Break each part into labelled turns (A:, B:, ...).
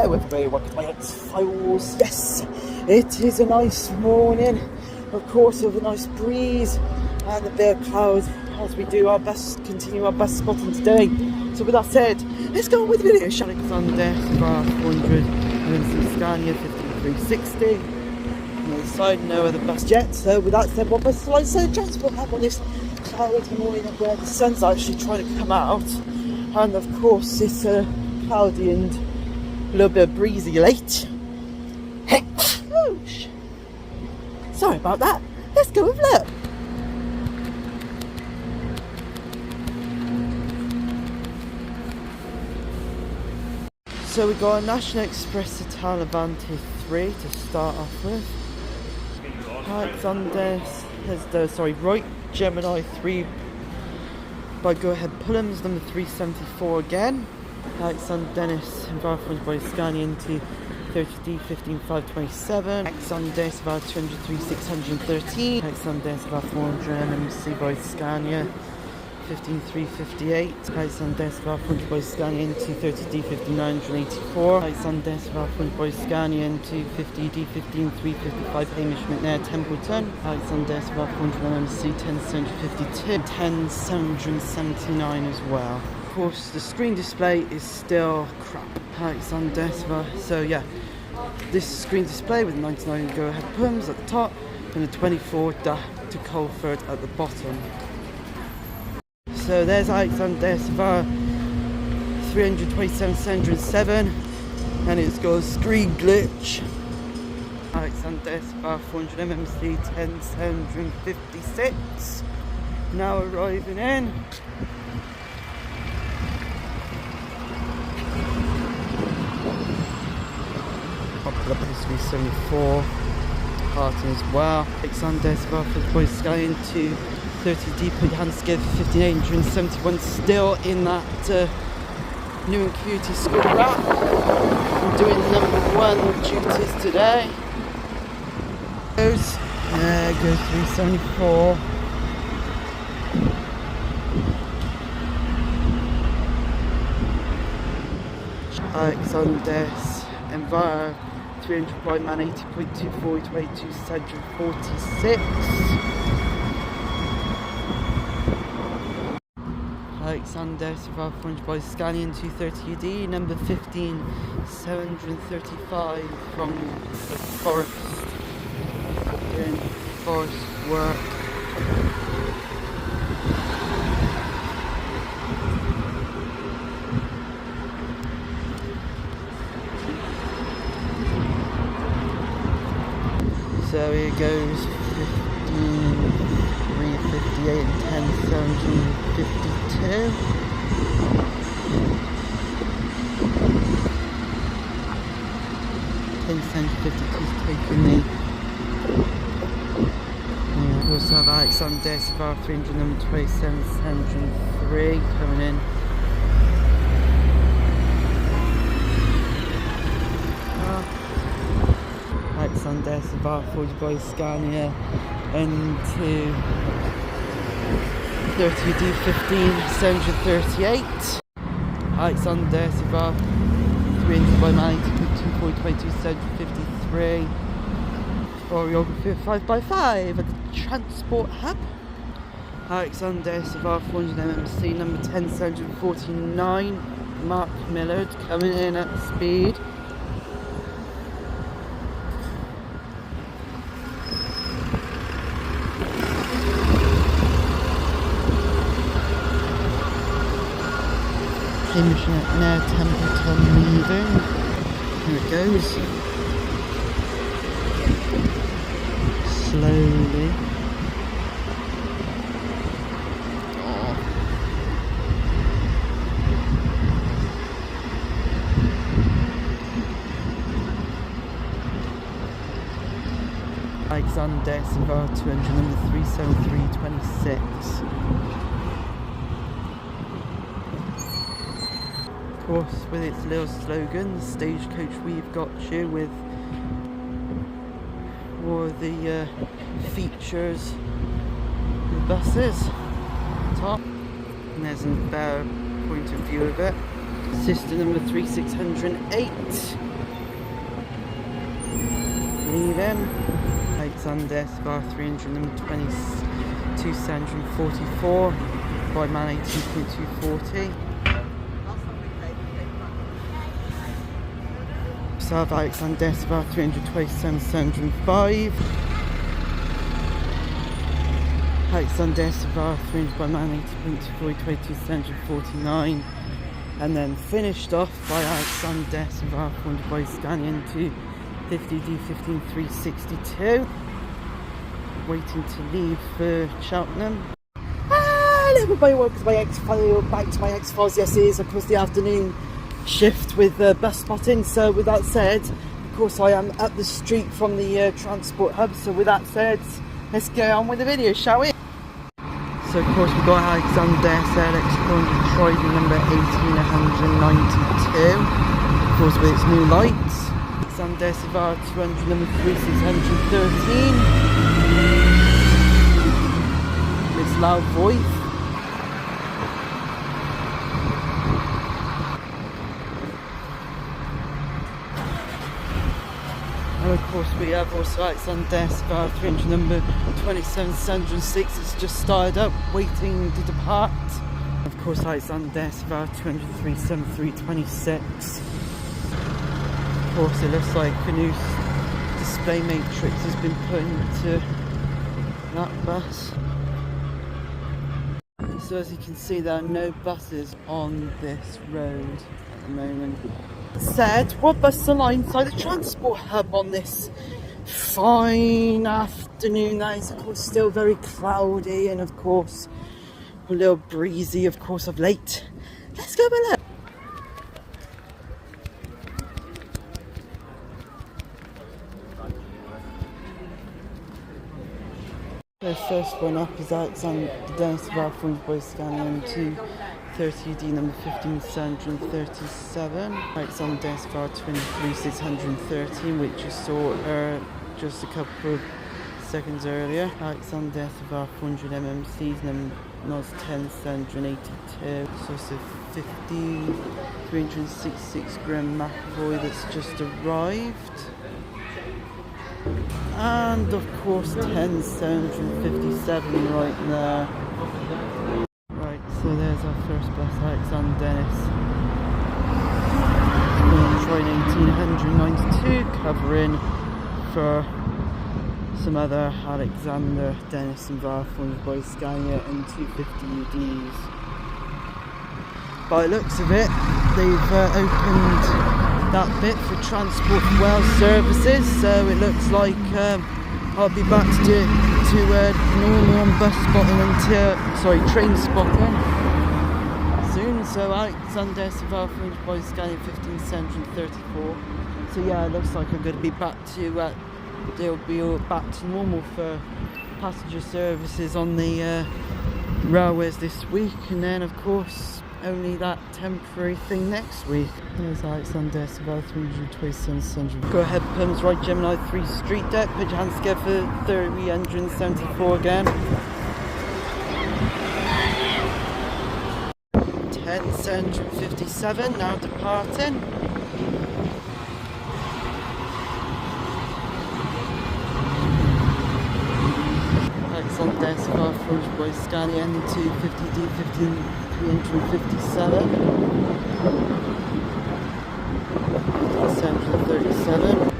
A: Hello everybody, welcome to my X-Files. Yes, it is a nice morning, of course, with a nice breeze and a bit of cloud as we do our best, continue our best spotting today. So with that said, let's go on with the video, shall we? Gloucester, Bar 400, and then some Scania 15360. On the side, no other bus yet. So with that said, what bus transport have on this cloudy morning where the sun's actually trying to come out, and of course it's cloudy and a little bit breezy late. Heck, whoosh. Sorry about that. Let's go have a look. So we got a National Express Atalante 3 to start off with. Alexander has the Right Gemini 3 by Go Ahead Pullums, number 374 again. Alexander Dennis and Varford by Scania into 30D 15527. Alexander Dennis about 203 613. Alexander Dennis about 400 MC by Scania 15358. Alexander Dennis about 400 by Scania into 30D 15984. Alexander Dennis about 400 by Scania into 50D 15355. Hamish McNair Templeton. Alexander Dennis about 400 MC 10752. 10779 as well. Of course, the screen display is still crap. Alexander, so yeah, this screen display with 99 Go Ahead Pullums at the top and a 24 to Colford at the bottom. So there's Alexander 327 707, and it's got a screen glitch. Alexander 400 MMC 10756 now arriving in. Popular 74 Parton as well. Alexander Sparford Boys Sky into 30D Handscape 1571, still in that new and cutie school wrap. I'm doing number 1 duties today. There goes 374. Alexander Enviro 300 by man 80.24 to 8246. Alexander Survival 400 by Scania 230UD, number 15735 from the forest, doing forest work. So here goes 358 and 10752. is taking me. We also have Alexander Svar 300 number 27703 coming in. Alexander Svar 40 by Scania into 30D 15738. Alexander Svar 300 by man 80.24 753. Choreography 5x5 at the Transport Hub. Alexander Svar 400 MMC number 10749. Mark Millard coming in at speed. Hamish McNair Templeton leaving. Here it goes. Slowly. Oh. Alexander Silva 200 number 37326. Of course, with its little slogan, the Stagecoach We've Got You, with all the features, the buses, top, and there's a better point of view of it. System number 3608. Leaving. Alexander Escobar 322 144 by man 18.240. Serve Alexander Escobar 327 705. Alexander Escobar 300 by man 80.240 22 749. And then finished off by Alexander Escobar 400 by Scanian 250 D15 362. Waiting to leave for Cheltenham. Hello everybody, welcome to my X-File, back to my X-Files. Yes, it is of course the afternoon shift with bus spotting. So with that said, of course I am at the street from the transport hub. So with that said, let's get on with the video, shall we? So of course we've got Alexander SLX 400 Troy number 18192. Of course with its new lights. Alexander Savard 200 number 3613. Its loud voice. And of course we have also Alexander Savard 300 number 27706. It's just started up, waiting to depart. Of course Alexander Savard 203 7326. Of course it looks like a new display matrix has been put into that bus. So as you can see, there are no buses on this road at the moment. Said, what bus alongside the transport hub on this fine afternoon that is of course still very cloudy and of course a little breezy of course of late. Let's go below. The first one up is Alexander Dennis Raffles by Scanian 230D number 15737. Alexander Dennis 23613, which you saw just a couple of seconds earlier. Alexander Dennis 400 MMCs number NOS 10782. So it's a 366 gram McAvoy that's just arrived. And of course 10757 right there. Right, so there's our first bus, Alexander Dennis. Troy 1892, covering for some other Alexander Dennis and Varfons by Scania and 250 UDs. By the looks of it, they've opened that bit for Transport for Wales services, so it looks like I'll be back to normal on bus spotting train spotting soon. So Alexander Savard by Scania 15 34. So yeah, it looks like I'm going to be back to they'll be all back to normal for passenger services on the railways this week, and then of course only that temporary thing next week. There's Alexander Savard 327. Go ahead, Plymouth right Gemini 3 street deck, put your hands together for 374 again. 10757 now departing. Alexander Savard by Scania N250D 15357. 737.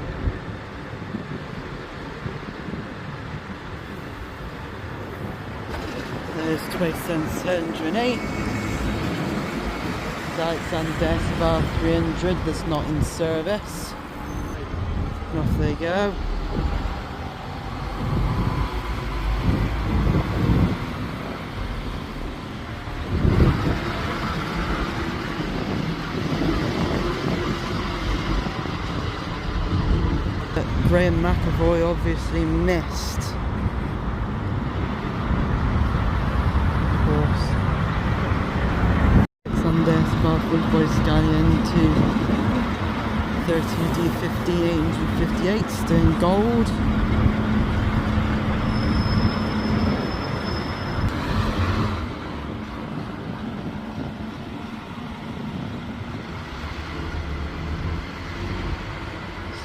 A: There's 2708. Alexander Savard 300 that's not in service. And off they go. Graham McAvoy obviously missed. Of course. Alexander Sparkles by Scanian to 30D15 858, still in gold.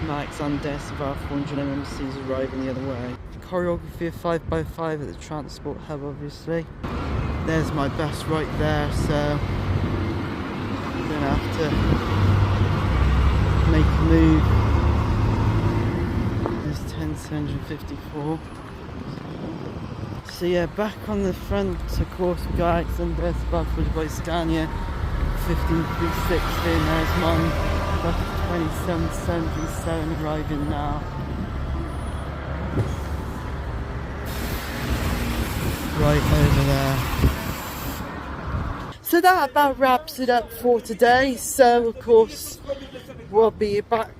A: Max and Dennis of our 400 MMCs arriving the other way. Choreography of 5x5 at the transport hub, obviously. There's my best right there, so I'm gonna have to make a move. There's 10754. So yeah, back on the front, of course, we got Alexander followed by Scania, 15360, and there's mine, that's 2777 arriving now. Right over there. So that about wraps it up for today. So of course, we'll be back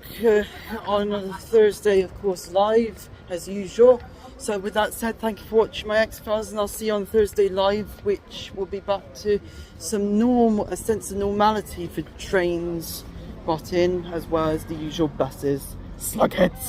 A: on Thursday, of course, live as usual. So with that said, thank you for watching my X-Files, and I'll see you on Thursday live, which will be back to some a sense of normality for trains got in, as well as the usual buses. Slugheads.